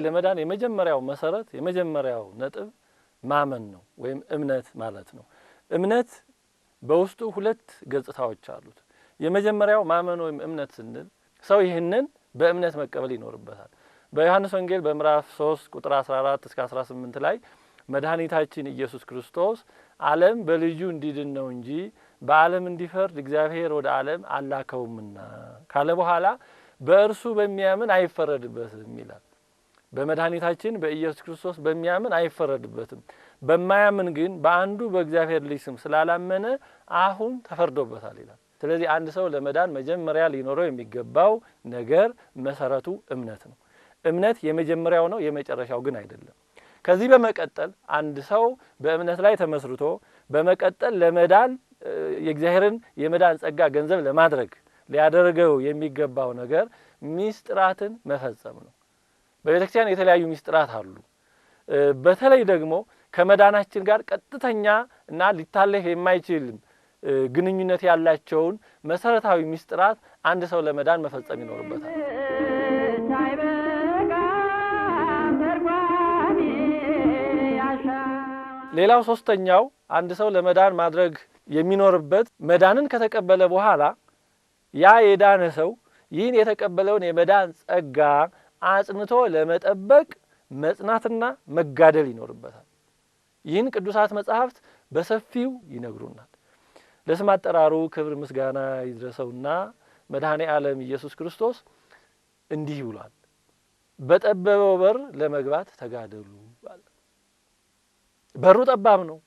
ለመዳን የመጀመሪያው መሰረት የመጀመሪያው ነጥብ ማመን ነው ወይም እምነት ማለት ነው። እምነት በውስጡ ሁለት ገጽታዎች አሉት። የመጀመሪያው ማመን ወይም እምነት ስንል ሰው ይህንን በእምነት መቀበል ይኖርበታል። በዮሐንስ ወንጌል በምዕራፍ 3 ቁጥር 14 እስከ 18 ላይ መድኃኒታችን ኢየሱስ ክርስቶስ ዓለም በልጁ እንዲድን ነው እንጂ በዓለም እንዲፈርድ እግዚአብሔር ወደ ዓለም አላከውምና ካለ በኋላ በእርሱ በሚያምን አይፈረድበትም ይላል። በመድኃኒታችን በኢየሱስ ክርስቶስ በሚያምን አይፈረድበትም። በማያምን ግን በአንዱ በእግዚአብሔር ልጅ ስም ስላላመነ አሁን ተፈርዶበታል ይላል። ስለዚህ አንድ ሰው ለመዳን መጀመሪያ ሊኖረው የሚገባው ነገር መሰረቱ እምነት ነው። እምነት የመጀመሪያው ነው፣ የመጨረሻው ግን አይደለም። ከዚህ በመቀጠል አንድ ሰው በእምነት ላይ ተመስርቶ በመቀጠል ለመዳን የእግዚአብሔርን የመዳን ጸጋ ገንዘብ ለማድረግ ሊያደርገው የሚገባው ነገር ሚስጥራትን መፈጸም ነው። በቤተክርስቲያን የተለያዩ ሚስጥራት አሉ። በተለይ ደግሞ ከመዳናችን ጋር ቀጥተኛ እና ሊታለፍ የማይችል ግንኙነት ያላቸውን መሰረታዊ ሚስጥራት አንድ ሰው ለመዳን መፈጸም ይኖርበታል። ሌላው ሶስተኛው አንድ ሰው ለመዳን ማድረግ የሚኖርበት መዳንን ከተቀበለ በኋላ ያ የዳነ ሰው ይህን የተቀበለውን የመዳን ጸጋ አጽንቶ ለመጠበቅ መጽናትና መጋደል ይኖርበታል። ይህን ቅዱሳት መጻሕፍት በሰፊው ይነግሩናል። ለስም አጠራሩ ክብር ምስጋና ይድረሰውና መድኃኔ ዓለም ኢየሱስ ክርስቶስ እንዲህ ብሏል፣ በጠበበው በር ለመግባት ተጋደሉ አለ። በሩ ጠባብ ነው፣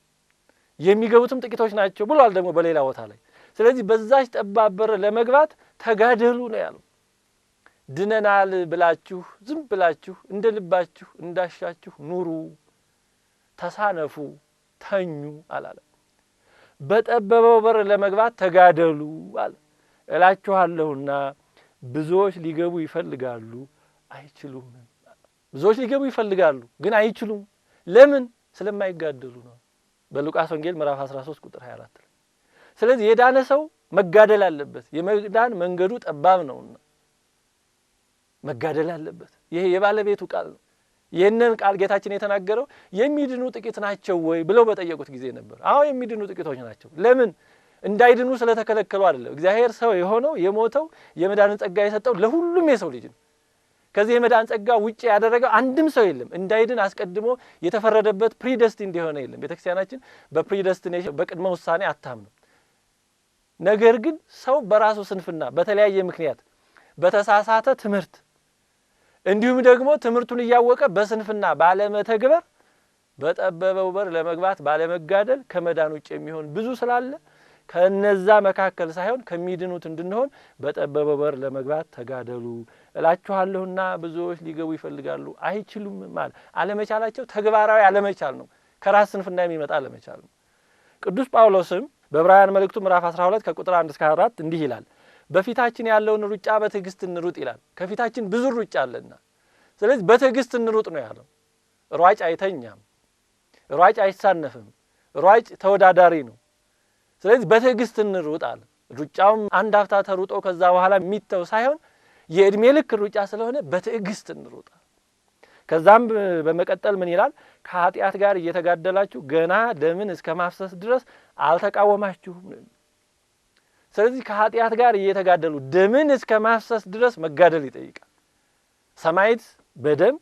የሚገቡትም ጥቂቶች ናቸው ብሏል ደግሞ በሌላ ቦታ ላይ። ስለዚህ በዛች ጠባብ በር ለመግባት ተጋደሉ ነው ያለው። ድነናል ብላችሁ ዝም ብላችሁ እንደ ልባችሁ እንዳሻችሁ ኑሩ፣ ተሳነፉ፣ ተኙ አላለም። በጠበበው በር ለመግባት ተጋደሉ አለ። እላችኋለሁና ብዙዎች ሊገቡ ይፈልጋሉ አይችሉም። ብዙዎች ሊገቡ ይፈልጋሉ ግን አይችሉም። ለምን? ስለማይጋደሉ ነው። በሉቃስ ወንጌል ምዕራፍ 13 ቁጥር 24 ላይ። ስለዚህ የዳነ ሰው መጋደል አለበት። የመዳን መንገዱ ጠባብ ነውና መጋደል አለበት። ይሄ የባለቤቱ ቃል ነው። ይህንን ቃል ጌታችን የተናገረው የሚድኑ ጥቂት ናቸው ወይ ብለው በጠየቁት ጊዜ ነበር። አዎ የሚድኑ ጥቂቶች ናቸው። ለምን? እንዳይድኑ ስለተከለከሉ አይደለም። እግዚአብሔር ሰው የሆነው የሞተው የመዳንን ጸጋ የሰጠው ለሁሉም የሰው ልጅ ነው። ከዚህ የመዳን ጸጋ ውጪ ያደረገው አንድም ሰው የለም። እንዳይድን አስቀድሞ የተፈረደበት ፕሪደስቲን እንደሆነ የለም። ቤተክርስቲያናችን በፕሪደስቲኔሽን በቅድመ ውሳኔ አታምንም። ነገር ግን ሰው በራሱ ስንፍና በተለያየ ምክንያት በተሳሳተ ትምህርት እንዲሁም ደግሞ ትምህርቱን እያወቀ በስንፍና ባለመተግበር በጠበበው በር ለመግባት ባለመጋደል ከመዳን ውጪ የሚሆን ብዙ ስላለ ከነዛ መካከል ሳይሆን ከሚድኑት እንድንሆን በጠበበው በር ለመግባት ተጋደሉ እላችኋለሁና ብዙዎች ሊገቡ ይፈልጋሉ አይችሉም ማለት አለመቻላቸው ተግባራዊ አለመቻል ነው። ከራስ ስንፍና የሚመጣ አለመቻል ነው። ቅዱስ ጳውሎስም በዕብራውያን መልእክቱ ምዕራፍ 12 ከቁጥር 1 እስከ 4 እንዲህ ይላል፣ በፊታችን ያለውን ሩጫ በትዕግስት እንሩጥ ይላል። ከፊታችን ብዙ ሩጫ አለና ስለዚህ በትዕግስት እንሩጥ ነው ያለው። ሯጭ አይተኛም፣ ሯጭ አይሳነፍም፣ ሯጭ ተወዳዳሪ ነው። ስለዚህ በትዕግስት እንሩጥ አለ። ሩጫውም አንድ አፍታ ተሩጦ ከዛ በኋላ የሚተው ሳይሆን የእድሜ ልክ ሩጫ ስለሆነ በትዕግስት እንሩጥ። ከዛም በመቀጠል ምን ይላል? ከኃጢአት ጋር እየተጋደላችሁ ገና ደምን እስከ ማፍሰስ ድረስ አልተቃወማችሁም። ስለዚህ ከኃጢአት ጋር እየተጋደሉ ደምን እስከ ማፍሰስ ድረስ መጋደል ይጠይቃል። ሰማይት በደም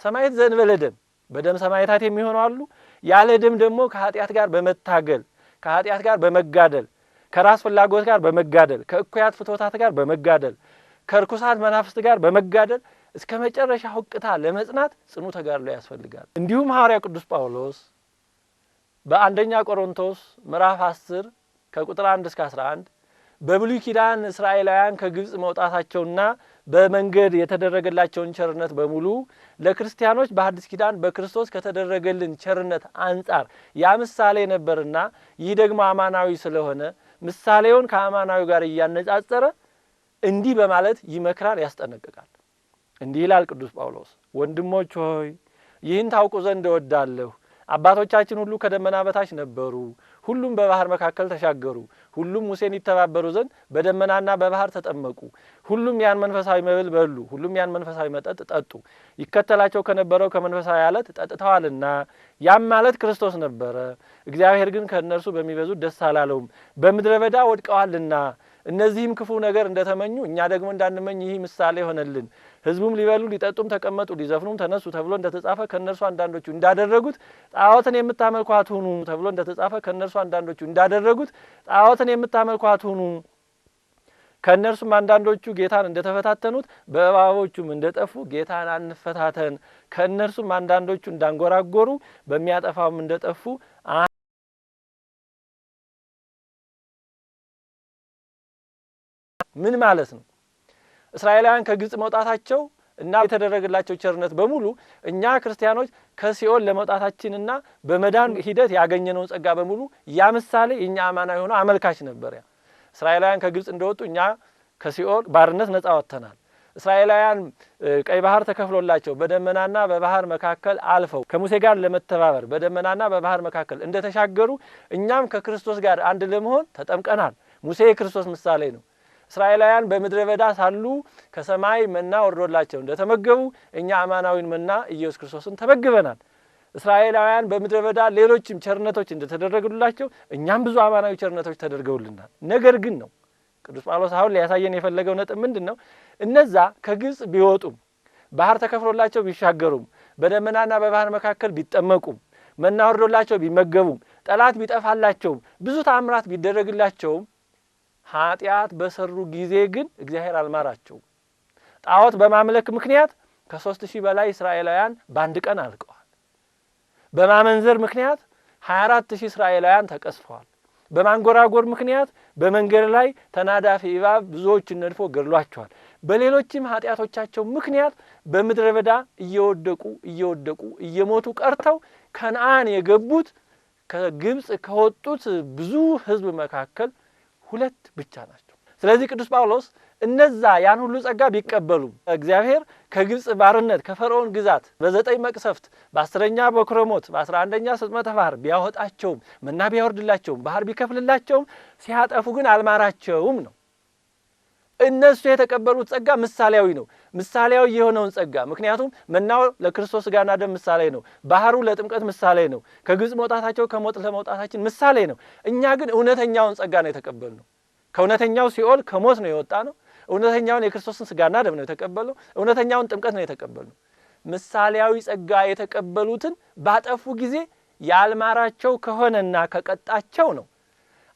ሰማይት ዘንበለ ደም በደም ሰማይታት የሚሆኑ አሉ። ያለ ደም ደግሞ ከኃጢአት ጋር በመታገል ከኃጢአት ጋር በመጋደል ከራስ ፍላጎት ጋር በመጋደል ከእኩያት ፍትወታት ጋር በመጋደል ከርኩሳት መናፍስት ጋር በመጋደል እስከ መጨረሻ ሕቅታ ለመጽናት ጽኑ ተጋድሎ ያስፈልጋል። እንዲሁም ሐዋርያው ቅዱስ ጳውሎስ በአንደኛ ቆሮንቶስ ምዕራፍ 10 ከቁጥር 1 እስከ 11 በብሉይ ኪዳን እስራኤላውያን ከግብጽ መውጣታቸውና በመንገድ የተደረገላቸውን ቸርነት በሙሉ ለክርስቲያኖች በሐዲስ ኪዳን በክርስቶስ ከተደረገልን ቸርነት አንጻር ያ ምሳሌ ነበርና ይህ ደግሞ አማናዊ ስለሆነ ምሳሌውን ከአማናዊ ጋር እያነጻጸረ እንዲህ በማለት ይመክራል፣ ያስጠነቅቃል። እንዲህ ይላል ቅዱስ ጳውሎስ፣ ወንድሞች ሆይ ይህን ታውቁ ዘንድ እወዳለሁ፣ አባቶቻችን ሁሉ ከደመና በታች ነበሩ፣ ሁሉም በባህር መካከል ተሻገሩ፣ ሁሉም ሙሴን ይተባበሩ ዘንድ በደመናና በባህር ተጠመቁ፣ ሁሉም ያን መንፈሳዊ መብል በሉ፣ ሁሉም ያን መንፈሳዊ መጠጥ ጠጡ፣ ይከተላቸው ከነበረው ከመንፈሳዊ አለት ጠጥተዋልና፣ ያም ማለት ክርስቶስ ነበረ። እግዚአብሔር ግን ከእነርሱ በሚበዙ ደስ አላለውም፣ በምድረ በዳ ወድቀዋልና። እነዚህም ክፉ ነገር እንደተመኙ እኛ ደግሞ እንዳንመኝ ይህ ምሳሌ ሆነልን። ሕዝቡም ሊበሉ ሊጠጡም ተቀመጡ፣ ሊዘፍኑም ተነሱ ተብሎ እንደተጻፈ ከእነርሱ አንዳንዶቹ እንዳደረጉት ጣዖትን የምታመልኩ አትሁኑ ተብሎ እንደተጻፈ ከእነርሱ አንዳንዶቹ እንዳደረጉት ጣዖትን የምታመልኩ አትሁኑ። ከእነርሱም አንዳንዶቹ ጌታን እንደተፈታተኑት በእባቦቹም እንደጠፉ ጌታን አንፈታተን። ከእነርሱም አንዳንዶቹ እንዳንጎራጎሩ በሚያጠፋውም እንደጠፉ ምን ማለት ነው? እስራኤላውያን ከግብጽ መውጣታቸው እና የተደረገላቸው ቸርነት በሙሉ እኛ ክርስቲያኖች ከሲኦል ለመውጣታችንና በመዳን ሂደት ያገኘነውን ጸጋ በሙሉ ያ ምሳሌ የኛ አማናዊ ሆኖ አመልካች ነበር። ያ እስራኤላውያን ከግብጽ እንደወጡ እኛ ከሲኦል ባርነት ነጻ ወጥተናል። እስራኤላውያን ቀይ ባህር ተከፍሎላቸው በደመናና በባህር መካከል አልፈው ከሙሴ ጋር ለመተባበር በደመናና በባህር መካከል እንደተሻገሩ እኛም ከክርስቶስ ጋር አንድ ለመሆን ተጠምቀናል። ሙሴ የክርስቶስ ምሳሌ ነው። እስራኤላውያን በምድረ በዳ ሳሉ ከሰማይ መና ወርዶላቸው እንደተመገቡ እኛ አማናዊን መና ኢየሱስ ክርስቶስን ተመግበናል። እስራኤላውያን በምድረ በዳ ሌሎችም ቸርነቶች እንደተደረጉላቸው እኛም ብዙ አማናዊ ቸርነቶች ተደርገውልናል። ነገር ግን ነው ቅዱስ ጳውሎስ አሁን ሊያሳየን የፈለገው ነጥብ ምንድነው? እነዛ ከግብጽ ቢወጡም ባህር ተከፍሎላቸው ቢሻገሩም በደመናና በባህር መካከል ቢጠመቁም መና ወርዶላቸው ቢመገቡም ጠላት ቢጠፋላቸውም ብዙ ተአምራት ቢደረግላቸውም ኃጢአት በሰሩ ጊዜ ግን እግዚአብሔር አልማራቸውም። ጣዖት በማምለክ ምክንያት ከ3000 በላይ እስራኤላውያን በአንድ ቀን አልቀዋል። በማመንዘር ምክንያት 24000 እስራኤላውያን ተቀስፈዋል። በማንጎራጎር ምክንያት በመንገድ ላይ ተናዳፊ እባብ ብዙዎችን ነድፎ ገድሏቸዋል። በሌሎችም ኃጢአቶቻቸው ምክንያት በምድረ በዳ እየወደቁ እየሞቱ ቀርተው ከነዓን የገቡት ከግብጽ ከወጡት ብዙ ሕዝብ መካከል 2 ብቻ ናቸው። ስለዚህ ቅዱስ ጳውሎስ እነዛ ያን ሁሉ ጸጋ ቢቀበሉም እግዚአብሔር ከግብጽ ባርነት ከፈርዖን ግዛት በ9 መቅሰፍት በ10ኛ በኩረ ሞት በ11ኛ ስጥመተ ባህር ቢያወጣቸውም መና ቢያወርድላቸውም ባህር ቢከፍልላቸውም ሲያጠፉ ግን አልማራቸውም ነው። እነሱ የተቀበሉት ጸጋ ምሳሌያዊ ነው። ምሳሌያዊ የሆነውን ጸጋ ምክንያቱም መናው ለክርስቶስ ሥጋና ደም ምሳሌ ነው። ባህሩ ለጥምቀት ምሳሌ ነው። ከግብጽ መውጣታቸው ከሞት ለመውጣታችን ምሳሌ ነው። እኛ ግን እውነተኛውን ጸጋ ነው የተቀበልነው። ከእውነተኛው ሲኦል ከሞት ነው የወጣ ነው። እውነተኛውን የክርስቶስን ሥጋና ደም ነው የተቀበልነው። እውነተኛውን ጥምቀት ነው የተቀበልነው። ምሳሌያዊ ጸጋ የተቀበሉትን ባጠፉ ጊዜ ያልማራቸው ከሆነና ከቀጣቸው ነው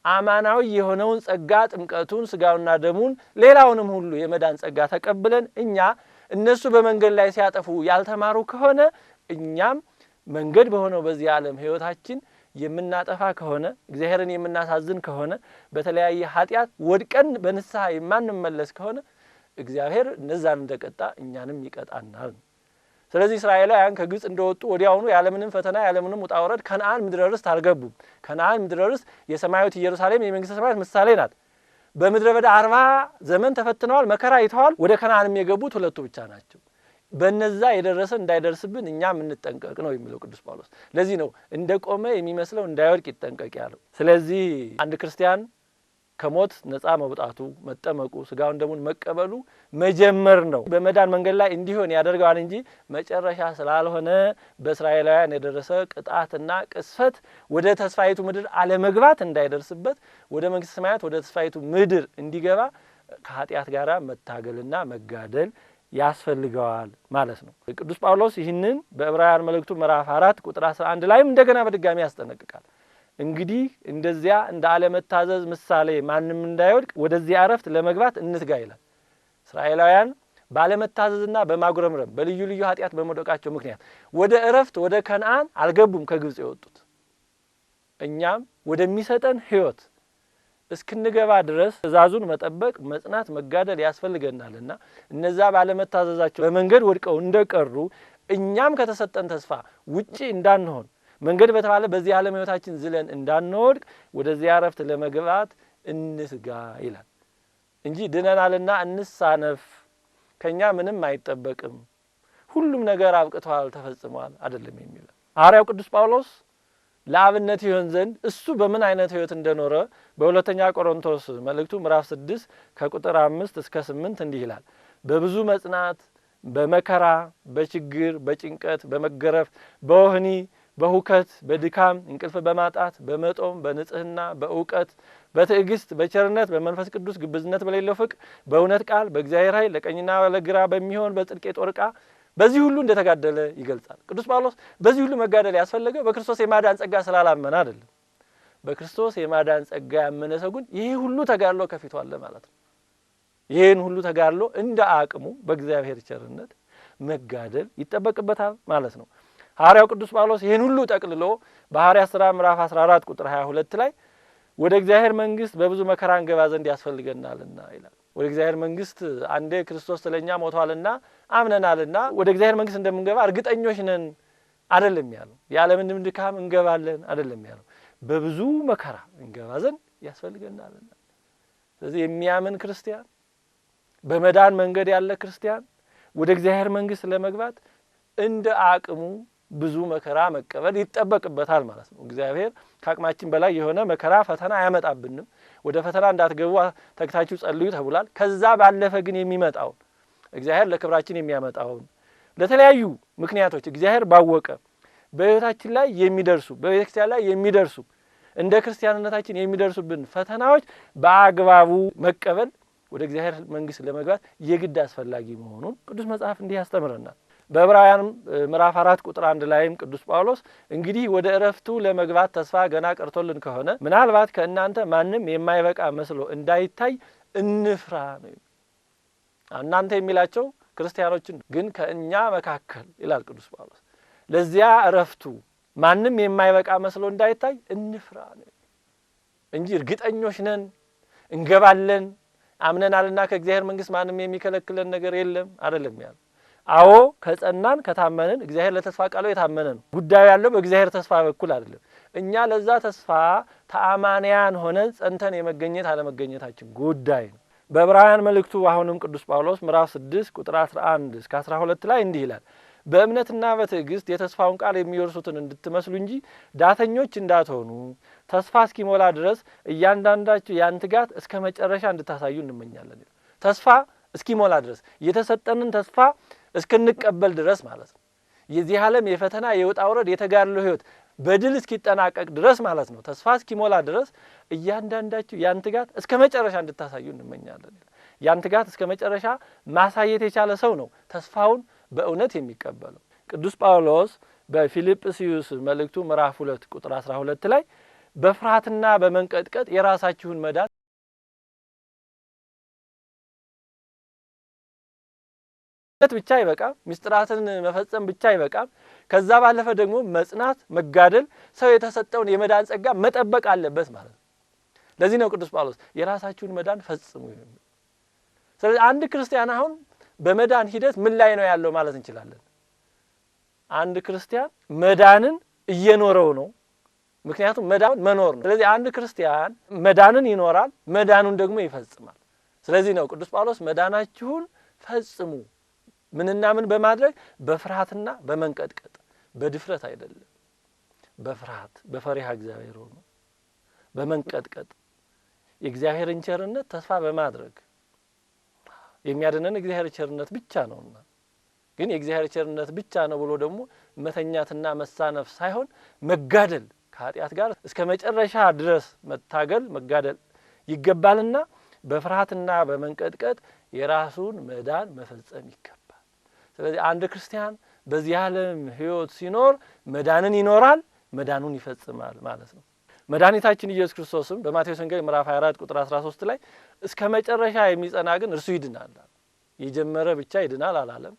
አማናዊ የሆነውን ጸጋ ጥምቀቱን ሥጋውና ደሙን ሌላውንም ሁሉ የመዳን ጸጋ ተቀብለን እኛ እነሱ በመንገድ ላይ ሲያጠፉ ያልተማሩ ከሆነ እኛም መንገድ በሆነው በዚህ ዓለም ሕይወታችን የምናጠፋ ከሆነ እግዚአብሔርን የምናሳዝን ከሆነ በተለያየ ኃጢአት ወድቀን በንስሐ የማንመለስ ከሆነ እግዚአብሔር እነዛን እንደቀጣ እኛንም ይቀጣናል። ስለዚህ እስራኤላውያን ከግብጽ እንደወጡ ወዲያውኑ ያለምንም ፈተና ያለምንም ውጣ ውረድ ከነዓን ምድረ ርስት አልገቡም። ከነዓን ምድረ ርስት የሰማያዊት ኢየሩሳሌም የመንግስተ ሰማያት ምሳሌ ናት። በምድረ በዳ 40 ዘመን ተፈትነዋል፣ መከራ አይተዋል። ወደ ከነዓንም የገቡት 2 ብቻ ናቸው። በነዛ የደረሰ እንዳይደርስብን እኛም እንጠንቀቅ ነው የሚለው ቅዱስ ጳውሎስ። ለዚህ ነው እንደቆመ የሚመስለው እንዳይወድቅ ይጠንቀቅ ያለው። ስለዚህ አንድ ክርስቲያን ከሞት ነፃ መውጣቱ መጠመቁ ሥጋውን ደሙን መቀበሉ መጀመር ነው። በመዳን መንገድ ላይ እንዲሆን ያደርገዋል እንጂ መጨረሻ ስላልሆነ በእስራኤላውያን የደረሰ ቅጣትና ቅስፈት ወደ ተስፋይቱ ምድር አለመግባት እንዳይደርስበት ወደ መንግስተ ሰማያት ወደ ተስፋይቱ ምድር እንዲገባ ከኃጢአት ጋር መታገልና መጋደል ያስፈልገዋል ማለት ነው። ቅዱስ ጳውሎስ ይህንን በዕብራውያን መልእክቱ ምዕራፍ 4 ቁጥር 11 ላይም እንደገና በድጋሚ ያስጠነቅቃል። እንግዲህ እንደዚያ እንደ አለመታዘዝ ምሳሌ ማንም እንዳይወድቅ ወደዚህ አረፍት ለመግባት እንትጋ ይላል። እስራኤላውያን ባለመታዘዝና በማጉረምረም በልዩ ልዩ ኃጢአት በመውደቃቸው ምክንያት ወደ እረፍት ወደ ከነዓን አልገቡም ከግብጽ የወጡት። እኛም ወደሚሰጠን ሕይወት እስክንገባ ድረስ ትእዛዙን መጠበቅ መጽናት መጋደል ያስፈልገናልና እነዛ ባለመታዘዛቸው በመንገድ ወድቀው እንደቀሩ እኛም ከተሰጠን ተስፋ ውጪ እንዳንሆን መንገድ በተባለ በዚህ ዓለም ሕይወታችን ዝለን እንዳንወድቅ ወደዚህ አረፍት ለመግባት እንትጋ ይላል እንጂ ድነናልና እንሳነፍ ከኛ ምንም አይጠበቅም ሁሉም ነገር አብቅቷል ተፈጽሟል አይደለም የሚለው። ሐዋርያው ቅዱስ ጳውሎስ ለአብነት ይሆን ዘንድ እሱ በምን አይነት ሕይወት እንደኖረ በሁለተኛ ቆሮንቶስ መልእክቱ ምዕራፍ 6 ከቁጥር 5 እስከ 8 እንዲህ ይላል። በብዙ መጽናት፣ በመከራ፣ በችግር፣ በጭንቀት፣ በመገረፍ፣ በወህኒ፣ በሁከት፣ በድካም፣ እንቅልፍ በማጣት፣ በመጦም፣ በንጽህና፣ በእውቀት፣ በትዕግስት፣ በቸርነት፣ በመንፈስ ቅዱስ ግብዝነት በሌለው ፍቅር፣ በእውነት ቃል፣ በእግዚአብሔር ኃይል ለቀኝና ለግራ በሚሆን በጽድቅ የጦር ዕቃ በዚህ ሁሉ እንደተጋደለ ይገልጻል። ቅዱስ ጳውሎስ በዚህ ሁሉ መጋደል ያስፈለገው በክርስቶስ የማዳን ጸጋ ስላላመነ አይደለም። በክርስቶስ የማዳን ጸጋ ያመነ ሰው ግን ይሄ ሁሉ ተጋድሎ ከፊቱ አለ ማለት ነው። ይሄን ሁሉ ተጋድሎ እንደ አቅሙ በእግዚአብሔር ቸርነት መጋደል ይጠበቅበታል ማለት ነው። ሐዋርያው ቅዱስ ጳውሎስ ይሄን ሁሉ ጠቅልሎ በሐዋርያት ሥራ ምዕራፍ 14 ቁጥር 22 ላይ ወደ እግዚአብሔር መንግስት በብዙ መከራ እንገባ ዘንድ ያስፈልገናልና ይላል። ወደ እግዚአብሔር መንግስት አንዴ ክርስቶስ ስለኛ ሞቷልና አምነናልና ወደ እግዚአብሔር መንግስት እንደምንገባ እርግጠኞች ነን አይደለም ያለው። ያለምንም ድካም እንገባለን አይደለም ያለው። በብዙ መከራ እንገባ ዘንድ ያስፈልገናልና። ስለዚህ የሚያምን ክርስቲያን፣ በመዳን መንገድ ያለ ክርስቲያን ወደ እግዚአብሔር መንግስት ለመግባት እንደ አቅሙ ብዙ መከራ መቀበል ይጠበቅበታል ማለት ነው። እግዚአብሔር ከአቅማችን በላይ የሆነ መከራ ፈተና አያመጣብንም። ወደ ፈተና እንዳትገቡ ተግታችሁ ጸልዩ ተብሏል። ከዛ ባለፈ ግን የሚመጣውን እግዚአብሔር ለክብራችን የሚያመጣውን ለተለያዩ ምክንያቶች እግዚአብሔር ባወቀ በሕይወታችን ላይ የሚደርሱ በቤተክርስቲያን ላይ የሚደርሱ እንደ ክርስቲያንነታችን የሚደርሱብን ፈተናዎች በአግባቡ መቀበል ወደ እግዚአብሔር መንግስት ለመግባት የግድ አስፈላጊ መሆኑን ቅዱስ መጽሐፍ እንዲህ ያስተምረናል። በዕብራውያን ምዕራፍ 4 ቁጥር 1 ላይም ቅዱስ ጳውሎስ እንግዲህ ወደ እረፍቱ ለመግባት ተስፋ ገና ቀርቶልን ከሆነ ምናልባት ከእናንተ ማንም የማይበቃ መስሎ እንዳይታይ እንፍራ ነው። እናንተ የሚላቸው ክርስቲያኖችን ግን ከእኛ መካከል ይላል ቅዱስ ጳውሎስ ለዚያ እረፍቱ ማንም የማይበቃ መስሎ እንዳይታይ እንፍራ ነው እንጂ እርግጠኞች ነን እንገባለን አምነናልና ከእግዚአብሔር መንግስት ማንም የሚከለክለን ነገር የለም አይደለም ያለው። አዎ ከጸናን ከታመንን እግዚአብሔር ለተስፋ ቃሉ የታመነ ነው። ጉዳዩ ያለው በእግዚአብሔር ተስፋ በኩል አይደለም። እኛ ለዛ ተስፋ ተአማንያን ሆነን ጸንተን የመገኘት አለመገኘታችን ጉዳይ ነው። በዕብራውያን መልእክቱ አሁንም ቅዱስ ጳውሎስ ምዕራፍ 6 ቁጥር 11 እስከ 12 ላይ እንዲህ ይላል። በእምነትና በትዕግስት የተስፋውን ቃል የሚወርሱትን እንድትመስሉ እንጂ ዳተኞች እንዳትሆኑ ተስፋ እስኪሞላ ድረስ እያንዳንዳችሁ ያን ትጋት እስከ መጨረሻ እንድታሳዩ እንመኛለን። ተስፋ እስኪሞላ ድረስ የተሰጠንን ተስፋ እስክንቀበል ድረስ ማለት ነው። የዚህ ዓለም የፈተና የውጣ ውረድ የተጋድሎ ህይወት በድል እስኪጠናቀቅ ድረስ ማለት ነው። ተስፋ እስኪሞላ ድረስ እያንዳንዳችሁ ያን ትጋት እስከ መጨረሻ እንድታሳዩ እንመኛለን። ያን ትጋት እስከ መጨረሻ ማሳየት የቻለ ሰው ነው ተስፋውን በእውነት የሚቀበለው። ቅዱስ ጳውሎስ በፊልጵስዩስ መልእክቱ ምዕራፍ 2 ቁጥር 12 ላይ በፍርሃትና በመንቀጥቀጥ የራሳችሁን መዳን ብቻ አይበቃም፣ ምስጢራትን መፈጸም ብቻ አይበቃም። ከዛ ባለፈ ደግሞ መጽናት፣ መጋደል፣ ሰው የተሰጠውን የመዳን ጸጋ መጠበቅ አለበት ማለት ነው። ለዚህ ነው ቅዱስ ጳውሎስ የራሳችሁን መዳን ፈጽሙ የሚለው። ስለዚህ አንድ ክርስቲያን አሁን በመዳን ሂደት ምን ላይ ነው ያለው ማለት እንችላለን? አንድ ክርስቲያን መዳንን እየኖረው ነው። ምክንያቱም መዳን መኖር ነው። ስለዚህ አንድ ክርስቲያን መዳንን ይኖራል፣ መዳኑን ደግሞ ይፈጽማል። ስለዚህ ነው ቅዱስ ጳውሎስ መዳናችሁን ፈጽሙ ምንና ምን በማድረግ በፍርሃትና በመንቀጥቀጥ በድፍረት አይደለም፣ በፍርሃት በፈሪሃ እግዚአብሔር ሆኖ በመንቀጥቀጥ የእግዚአብሔርን ቸርነት ተስፋ በማድረግ የሚያድነን እግዚአብሔር ቸርነት ብቻ ነውና፣ ግን የእግዚአብሔር ቸርነት ብቻ ነው ብሎ ደግሞ መተኛትና መሳነፍ ሳይሆን መጋደል ከኃጢአት ጋር እስከ መጨረሻ ድረስ መታገል መጋደል ይገባልና በፍርሃትና በመንቀጥቀጥ የራሱን መዳን መፈጸም ይገባል። ስለዚህ አንድ ክርስቲያን በዚህ ዓለም ሕይወት ሲኖር መዳንን ይኖራል፣ መዳኑን ይፈጽማል ማለት ነው። መድኃኒታችን ኢየሱስ ክርስቶስም በማቴዎስ ወንጌል ምዕራፍ 24 ቁጥር 13 ላይ እስከ መጨረሻ የሚጸና ግን እርሱ ይድናል። የጀመረ ብቻ ይድናል አላለም።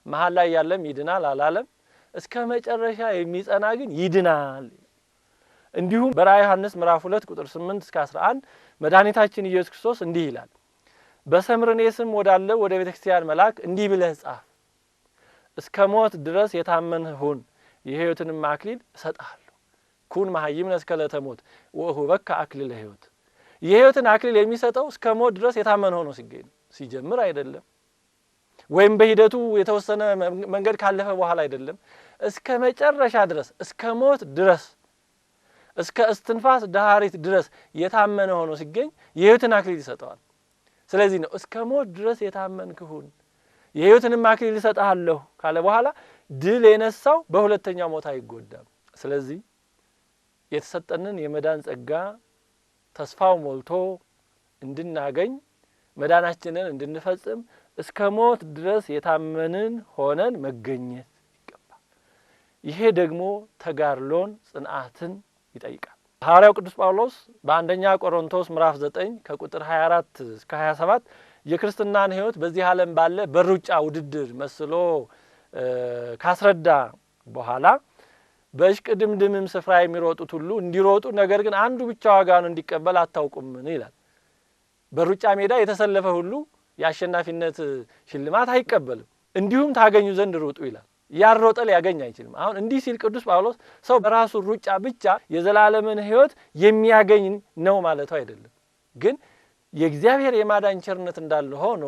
መሀል ላይ ያለም ይድናል አላለም። እስከ መጨረሻ የሚጸና ግን ይድናል። እንዲሁም በራእየ ዮሐንስ ምዕራፍ 2 ቁጥር 8 እስከ 11 መድኃኒታችን ኢየሱስ ክርስቶስ እንዲህ ይላል። በሰምርኔስም ወዳለው ወደ ቤተክርስቲያን መልአክ እንዲህ ብለህ ጻፍ፣ እስከ ሞት ድረስ የታመንህ ሁን፣ የሕይወትንም አክሊል እሰጥሃለሁ። ኩን መሀይምነ እስከ ዕለተ ሞት ወእሁበከ አክሊለ ሕይወት። የሕይወትን አክሊል የሚሰጠው እስከ ሞት ድረስ የታመነ ሆኖ ሲገኝ ነው። ሲጀምር አይደለም፣ ወይም በሂደቱ የተወሰነ መንገድ ካለፈ በኋላ አይደለም። እስከ መጨረሻ ድረስ እስከ ሞት ድረስ እስከ እስትንፋስ ዳሃሪት ድረስ የታመነ ሆኖ ሲገኝ የሕይወትን አክሊል ይሰጠዋል። ስለዚህ ነው እስከ ሞት ድረስ የታመንክ ሁን የሕይወትንም አክሊል ይሰጣለሁ ካለ በኋላ ድል የነሳው በሁለተኛው ሞት አይጎዳም። ስለዚህ የተሰጠንን የመዳን ጸጋ ተስፋው ሞልቶ እንድናገኝ መዳናችንን እንድንፈጽም እስከ ሞት ድረስ የታመንን ሆነን መገኘት ይገባል። ይሄ ደግሞ ተጋድሎን ጽንዓትን ይጠይቃል። ሐዋርያው ቅዱስ ጳውሎስ በአንደኛ ቆሮንቶስ ምዕራፍ 9 ከቁጥር 24 እስከ 27 የክርስትናን ሕይወት በዚህ ዓለም ባለ በሩጫ ውድድር መስሎ ካስረዳ በኋላ በእሽቅድምድምም ስፍራ የሚሮጡት ሁሉ እንዲሮጡ ነገር ግን አንዱ ብቻ ዋጋውን እንዲቀበል አታውቁምን ይላል። በሩጫ ሜዳ የተሰለፈ ሁሉ የአሸናፊነት ሽልማት አይቀበልም። እንዲሁም ታገኙ ዘንድ ሩጡ ይላል። ያሮጠ ሊያገኝ አይችልም። አሁን እንዲህ ሲል ቅዱስ ጳውሎስ ሰው በራሱ ሩጫ ብቻ የዘላለምን ሕይወት የሚያገኝ ነው ማለቱ አይደለም። ግን የእግዚአብሔር የማዳን ቸርነት እንዳለ ሆኖ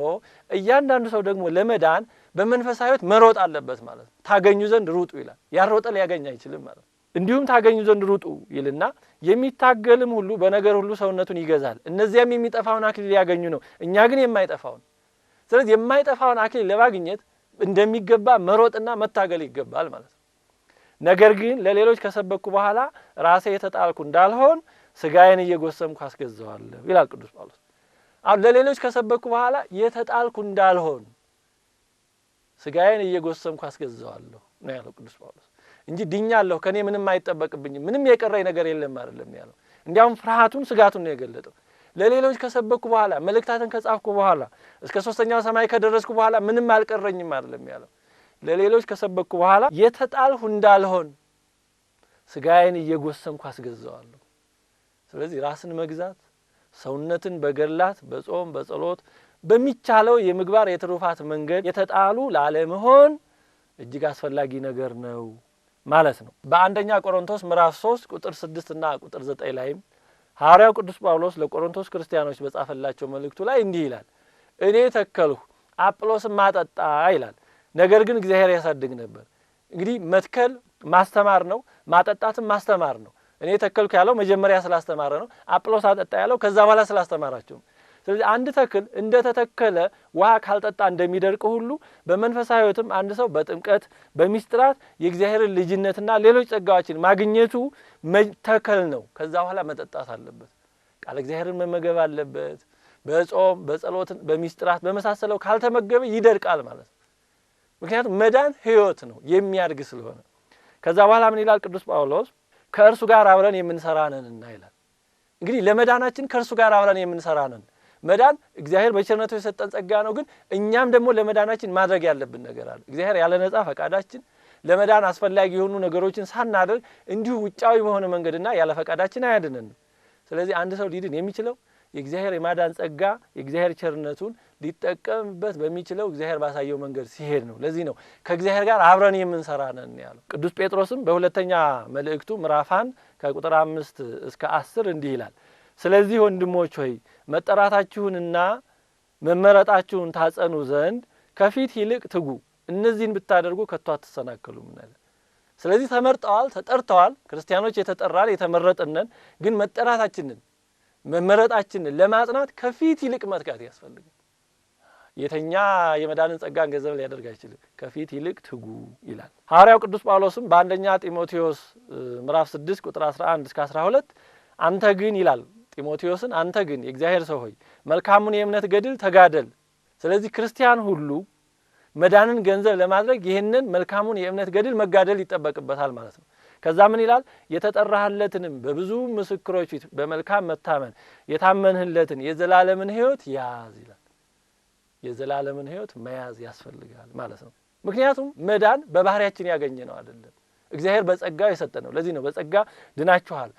እያንዳንዱ ሰው ደግሞ ለመዳን በመንፈሳዊ ሕይወት መሮጥ አለበት ማለት ነው። ታገኙ ዘንድ ሩጡ ይላል። ያሮጠ ሊያገኝ አይችልም ማለት ነው። እንዲሁም ታገኙ ዘንድ ሩጡ ይልና የሚታገልም ሁሉ በነገር ሁሉ ሰውነቱን ይገዛል። እነዚያም የሚጠፋውን አክሊል ሊያገኙ ነው፣ እኛ ግን የማይጠፋውን። ስለዚህ የማይጠፋውን አክሊል ለማግኘት እንደሚገባ መሮጥና መታገል ይገባል ማለት ነው። ነገር ግን ለሌሎች ከሰበኩ በኋላ ራሴ የተጣልኩ እንዳልሆን ስጋዬን እየጎሰምኩ አስገዛዋለሁ ይላል ቅዱስ ጳውሎስ። አሁን ለሌሎች ከሰበኩ በኋላ የተጣልኩ እንዳልሆን ስጋዬን እየጎሰምኩ አስገዛዋለሁ ነው ያለው ቅዱስ ጳውሎስ እንጂ ድኛለሁ ከኔ ምንም አይጠበቅብኝም ምንም የቀረኝ ነገር የለም አይደለም ያለው። እንዲያውም ፍርሃቱን ስጋቱን ነው የገለጠው። ለሌሎች ከሰበኩ በኋላ መልእክታትን ከጻፍኩ በኋላ እስከ ሶስተኛው ሰማይ ከደረስኩ በኋላ ምንም አልቀረኝም አይደለም ያለው። ለሌሎች ከሰበኩ በኋላ የተጣልሁ እንዳልሆን ስጋዬን እየጎሰምኩ አስገዛዋለሁ። ስለዚህ ራስን መግዛት ሰውነትን በገላት በጾም በጸሎት በሚቻለው የምግባር የትሩፋት መንገድ የተጣሉ ላለመሆን እጅግ አስፈላጊ ነገር ነው ማለት ነው። በአንደኛ ቆሮንቶስ ምዕራፍ 3 ቁጥር 6 እና ቁጥር 9 ላይም ሐዋርያው ቅዱስ ጳውሎስ ለቆሮንቶስ ክርስቲያኖች በጻፈላቸው መልእክቱ ላይ እንዲህ ይላል፣ እኔ ተከልሁ አጵሎስም አጠጣ ይላል፣ ነገር ግን እግዚአብሔር ያሳድግ ነበር። እንግዲህ መትከል ማስተማር ነው፣ ማጠጣትም ማስተማር ነው። እኔ ተከልኩ ያለው መጀመሪያ ስላስተማረ ነው። አጵሎስ አጠጣ ያለው ከዛ በኋላ ስላስተማራቸው። ስለዚህ አንድ ተክል እንደ ተተከለ ውሃ ካልጠጣ እንደሚደርቅ ሁሉ በመንፈሳዊ ሕይወትም አንድ ሰው በጥምቀት በሚስጥራት የእግዚአብሔርን ልጅነትና ሌሎች ጸጋዎችን ማግኘቱ መተከል ነው። ከዛ በኋላ መጠጣት አለበት። ቃል እግዚአብሔርን መመገብ አለበት። በጾም በጸሎት በሚስጥራት በመሳሰለው ካልተመገበ ይደርቃል ማለት ነው። ምክንያቱም መዳን ሕይወት ነው የሚያድግ ስለሆነ። ከዛ በኋላ ምን ይላል ቅዱስ ጳውሎስ? ከእርሱ ጋር አብረን የምንሰራ ነንና ይላል። እንግዲህ ለመዳናችን ከእርሱ ጋር አብረን የምንሰራ ነን። መዳን እግዚአብሔር በቸርነቱ የሰጠን ጸጋ ነው። ግን እኛም ደግሞ ለመዳናችን ማድረግ ያለብን ነገር አለ። እግዚአብሔር ያለ ነጻ ፈቃዳችን ለመዳን አስፈላጊ የሆኑ ነገሮችን ሳናደርግ እንዲሁ ውጫዊ በሆነ መንገድና ያለ ፈቃዳችን አያድነንም። ስለዚህ አንድ ሰው ሊድን የሚችለው የእግዚአብሔር የማዳን ጸጋ የእግዚአብሔር ቸርነቱን ሊጠቀምበት በሚችለው እግዚአብሔር ባሳየው መንገድ ሲሄድ ነው። ለዚህ ነው ከእግዚአብሔር ጋር አብረን የምንሰራ ነን ያለው። ቅዱስ ጴጥሮስም በሁለተኛ መልእክቱ ምዕራፍ 1 ከቁጥር 5 እስከ 10 እንዲህ ይላል፣ ስለዚህ ወንድሞች ሆይ መጠራታችሁንና መመረጣችሁን ታጸኑ ዘንድ ከፊት ይልቅ ትጉ፣ እነዚህን ብታደርጉ ከቶ አትሰናከሉም እናለ። ስለዚህ ተመርጠዋል፣ ተጠርተዋል። ክርስቲያኖች የተጠራን የተመረጥነን፣ ግን መጠራታችንን መመረጣችንን ለማጽናት ከፊት ይልቅ መትጋት ያስፈልጋል። የተኛ የመዳንን ጸጋን ገንዘብ ሊያደርግ አይችልም። ከፊት ይልቅ ትጉ ይላል ሐዋርያው ቅዱስ ጳውሎስም በአንደኛ ጢሞቴዎስ ምዕራፍ 6 ቁጥር 11 እስከ 12 አንተ ግን ይላል ጢሞቴዎስን፣ አንተ ግን የእግዚአብሔር ሰው ሆይ መልካሙን የእምነት ገድል ተጋደል። ስለዚህ ክርስቲያን ሁሉ መዳንን ገንዘብ ለማድረግ ይህንን መልካሙን የእምነት ገድል መጋደል ይጠበቅበታል ማለት ነው። ከዛ ምን ይላል? የተጠራህለትንም በብዙ ምስክሮች ፊት በመልካም መታመን የታመንህለትን የዘላለምን ሕይወት ያዝ ይላል። የዘላለምን ሕይወት መያዝ ያስፈልጋል ማለት ነው። ምክንያቱም መዳን በባህሪያችን ያገኘ ነው አይደለም፣ እግዚአብሔር በጸጋው የሰጠ ነው። ለዚህ ነው በጸጋ ድናችኋል፣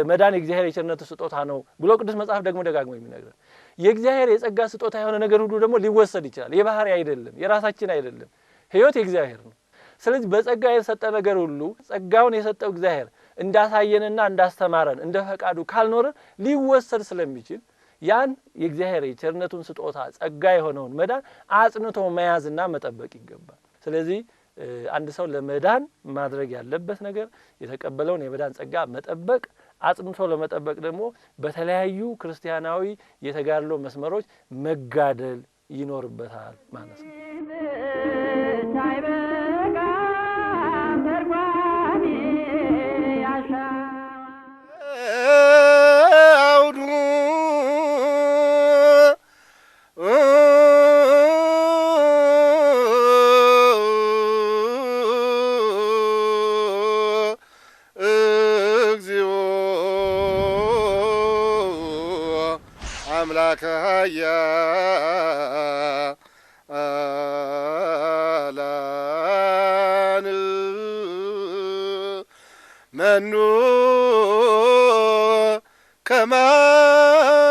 መዳን የእግዚአብሔር የቸርነቱ ስጦታ ነው ብሎ ቅዱስ መጽሐፍ ደግሞ ደጋግሞ የሚነግረን። የእግዚአብሔር የጸጋ ስጦታ የሆነ ነገር ሁሉ ደግሞ ሊወሰድ ይችላል። የባህሪ አይደለም፣ የራሳችን አይደለም፣ ሕይወት የእግዚአብሔር ነው። ስለዚህ በጸጋ የሰጠ ነገር ሁሉ ጸጋውን የሰጠው እግዚአብሔር እንዳሳየንና እንዳስተማረን እንደ ፈቃዱ ካልኖረ ሊወሰድ ስለሚችል ያን የእግዚአብሔር የቸርነቱን ስጦታ ጸጋ የሆነውን መዳን አጽንቶ መያዝና መጠበቅ ይገባል። ስለዚህ አንድ ሰው ለመዳን ማድረግ ያለበት ነገር የተቀበለውን የመዳን ጸጋ መጠበቅ አጽንቶ ለመጠበቅ ደግሞ በተለያዩ ክርስቲያናዊ የተጋድሎ መስመሮች መጋደል ይኖርበታል ማለት ነው። አምላከ ኃያላን መኑ ከማነ